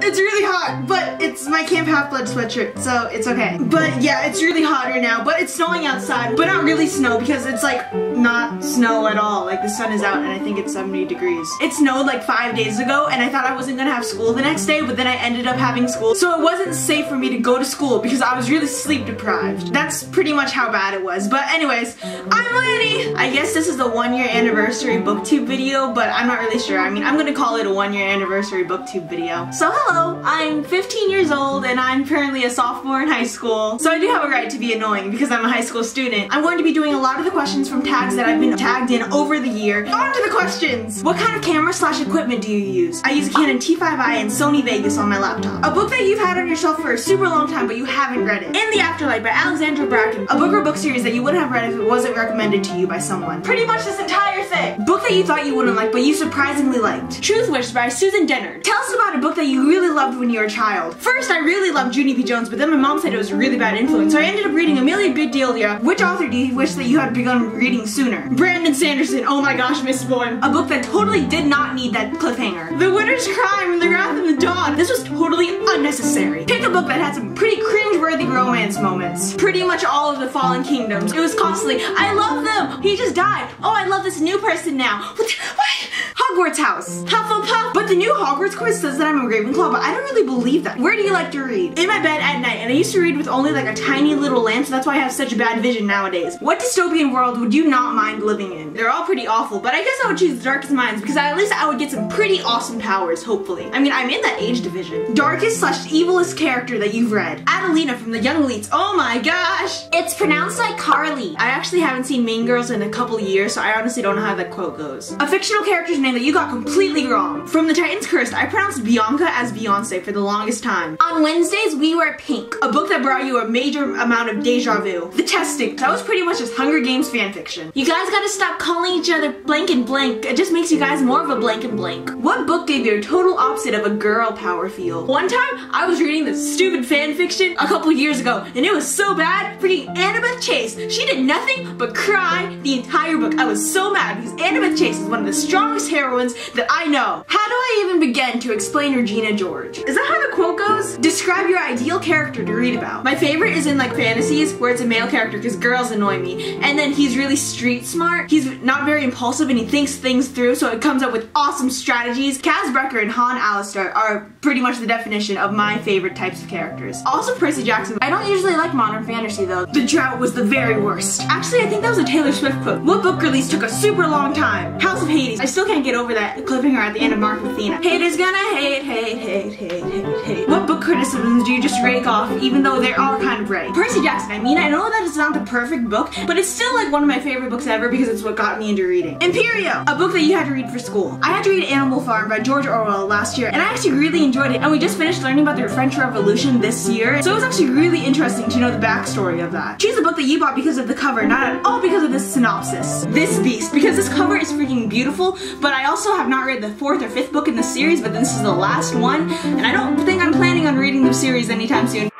It's really hot, but it's my Camp Half-Blood sweatshirt, so it's okay. But yeah, it's really hot right now, but it's snowing outside, but not really snow because it's like not snow at all. Like the sun is out and I think it's 70 degrees. It snowed like 5 days ago and I thought I wasn't gonna have school the next day, but then I ended up having school. So it wasn't safe for me to go to school because I was really sleep deprived. That's pretty much how bad it was. But anyways, I'm Lanny. I guess this is the 1-year anniversary booktube video, but I'm not really sure. I mean, I'm gonna call it a 1-year anniversary booktube video. So hello, I'm 15 years old and I'm currently a sophomore in high school. So I do have a right to be annoying because I'm a high school student. I'm going to be doing a lot of the questions from tags that I've been tagged in over the year. On to the questions! What kind of camera / equipment do you use? I use a Canon T5i and Sony Vegas on my laptop. A book that you've had on your shelf for a super long time but you haven't read it. In the Afterlife by Alexandra Bracken. A book or book series that you wouldn't have read if it wasn't recommended to you by someone. Pretty much this entire thing. Book that you thought you wouldn't like but you surprisingly liked. Truth Wish by Susan Dennard. Tell us about a book that you really loved when you were a child. First, I really loved Junie B. Jones, but then my mom said it was a really bad influence, so I ended up reading Amelia Bedelia. Which author do you wish that you had begun reading sooner? Brandon Sanderson. Oh my gosh, Miss Boyd. A book that totally did not need that cliffhanger. The Winter's Crime and The Wrath of the Dawn. This was totally unnecessary. Pick a book that had some pretty cringe-worthy romance moments. Pretty much all of the Fallen Kingdoms. It was constantly, I love them! He just died! Oh, I love this new person now! What? Hogwarts House. Hufflepuff. But the new Hogwarts quiz says that I'm a Ravenclaw, but I don't really believe that. Where do you like to read? In my bed at night, and I used to read with only like a tiny little lamp, so that's why I have such bad vision nowadays. What dystopian world would you not mind living in? They're all pretty awful, but I guess I would choose Darkest Minds because at least I would get some pretty awesome powers, hopefully. I mean, I'm in that age division. Darkest / evilest character that you've read. Adelina from the Young Elites. Oh my gosh! It's pronounced like Carly. I actually haven't seen Mean Girls in a couple years, so I honestly don't know how that quote goes. A fictional character's name that you got completely wrong. From The Titans Cursed, I pronounced Bianca as Beyonce for the longest time. On Wednesdays, we wear pink. A book that brought you a major amount of deja vu. The Testing. That was pretty much just Hunger Games fanfiction. You guys gotta stop calling each other blank and blank. It just makes you guys more of a blank and blank. What book gave you a total opposite of a girl power feel? One time, I was reading this stupid fanfiction a couple years ago, and it was so bad. Freaking Annabeth Chase. She did nothing but cry the entire book. I was so mad because Annabeth Chase is one of the strongest heroines that I know. How do I even begin to explain Regina George? Is that how the quote goes? Describe your ideal character to read about. My favorite is in like fantasies where it's a male character because girls annoy me. And then he's really street smart. He's not very impulsive and he thinks things through, so it comes up with awesome strategies. Kaz Brekker and Han Alistair are pretty much the definition of my favorite types of characters. Also Percy Jackson. I don't usually like modern fantasy though. The Drought was the very worst. Actually, I think that was a Taylor Swift quote. What book release took a super long time? House of Hades. I still can't get over that cliffhanger at the end of Mark with Athena. Haters gonna hate, hate, hate, hate, hate, hate. What book criticisms do you just rake off even though they are kind of right? Percy Jackson. I mean, I know that it's not the perfect book, but it's still like one of my favorite books ever because it's what got me into reading. Imperio. A book that you had to read for school. I had to read Animal Farm by George Orwell last year and I actually really enjoyed it, and we just finished learning about the French Revolution this year, so it was actually really interesting to know the backstory of that. Choose a book that you bought because of the cover, not at all because of the synopsis. This Beast, because this cover is freaking beautiful, but I also have not read the 4th or 5th book in the series, but this is the last one, and I don't think I'm planning on reading the series anytime soon.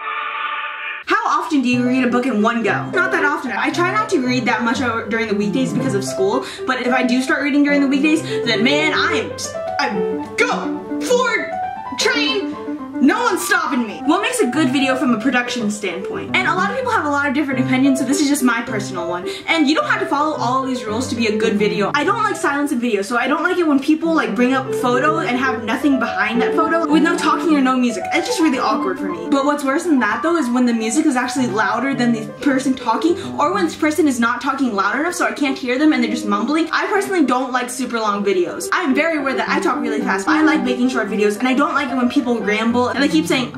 How often do you read a book in one go? Not that often. I try not to read that much during the weekdays because of school, but if I do start reading during the weekdays, then man, I'm go forward, train. No one's stopping me. What makes a good video from a production standpoint? And a lot of people have a lot of different opinions, so this is just my personal one. And you don't have to follow all of these rules to be a good video. I don't like silence in video, so I don't like it when people like bring up a photo and have nothing behind that photo with no talking or no music. It's just really awkward for me. But what's worse than that though is when the music is actually louder than the person talking, or when this person is not talking loud enough so I can't hear them and they're just mumbling. I personally don't like super long videos. I'm very aware that I talk really fast. I like making short videos, and I don't like it when people ramble and they keep saying,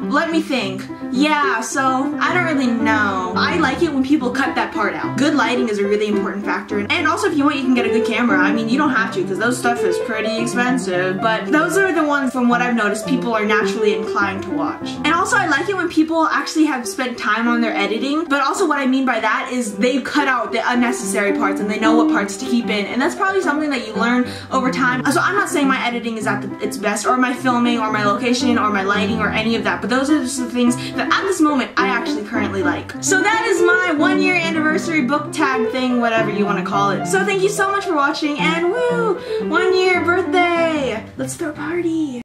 let me think. Yeah, so I don't really know. I like it when people cut that part out. Good lighting is a really important factor. And also if you want, you can get a good camera. I mean, you don't have to because those stuff is pretty expensive, but those are the ones from what I've noticed people are naturally inclined to watch. And also I like it when people actually have spent time on their editing, but also what I mean by that is they've cut out the unnecessary parts and they know what parts to keep in, and that's probably something that you learn over time. So I'm not saying my editing is at its best, or my filming, or my location, or my lighting, or any of that, but those are just the things that at this moment I actually currently like. So that is my 1-year anniversary book tag thing, whatever you want to call it. So thank you so much for watching, and woo! 1-year birthday! Let's throw a party!